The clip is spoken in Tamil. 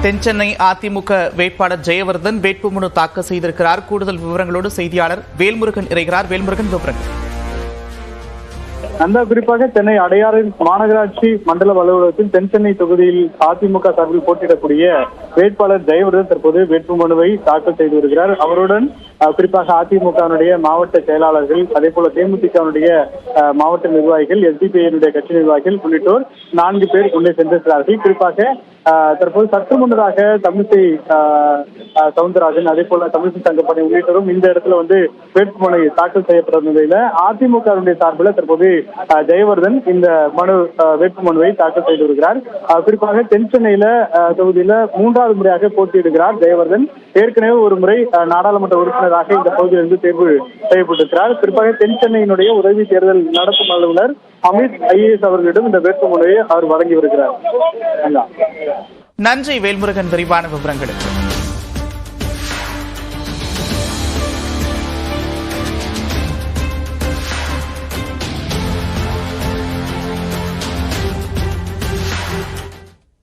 தென்சென்னை அதிமுக வேட்பாளர் ஜெயவர்தன் வேட்புமனு தாக்கல் செய்திருக்கிறார். கூடுதல் விவரங்களோடு செய்தியாளர் வேல்முருகன் இணைகிறார். வேல்முருகன், விவரங்கள். அந்த குறிப்பாக சென்னை அடையாறு மாநகராட்சி மண்டல அலுவலகத்தில் தென்சென்னை தொகுதியில் அதிமுக சார்பில் போட்டியிடக்கூடிய வேட்பாளர் ஜெயவர்தன் தற்போது வேட்புமனுவை தாக்கல் செய்து வருகிறார். அவருடன் குறிப்பாக அதிமுகவினுடைய மாவட்ட செயலாளர்கள், அதே போல தேமுதிகவினுடைய மாவட்ட நிர்வாகிகள், எஸ்டிபிஐ கட்சி நிர்வாகிகள் உள்ளிட்டோர் 4 பேர் உள்ளே சென்றிருக்கிறார்கள். குறிப்பாக தற்போது சற்று முன்னதாக தமிழிசை சவுந்தரராஜன், அதே போல தமிழிசை தங்கப்பணி உள்ளிட்டோரும் இந்த இடத்துல வேட்புமனு தாக்கல் செய்யப்பட்ட நிலையில அதிமுகவினுடைய சார்பில் தற்போது ஜெயவர்தன் இந்த வேட்புமனுவை தாக்கல் செய்து வருகிறார். குறிப்பாக தென்சென்னையில தொகுதியில 3வது முறையாக போட்டியிடுகிறார் ஜெயவர்தன். ஏற்கனவே ஒரு முறை நாடாளுமன்ற உறுப்பினராக இந்த பகுதியிலிருந்து தேர்வு செய்யப்பட்டிருக்கிறார். குறிப்பாக தென்சென்னையினுடைய உதவி தேர்தல் நடத்தும் அலுவலர் அமித் IAS அவர்களிடம் இந்த வேட்புமனுவை அவர் வழங்கி வருகிறார். நன்றி வேல்முருகன், விரிவான விவரங்களுக்கு.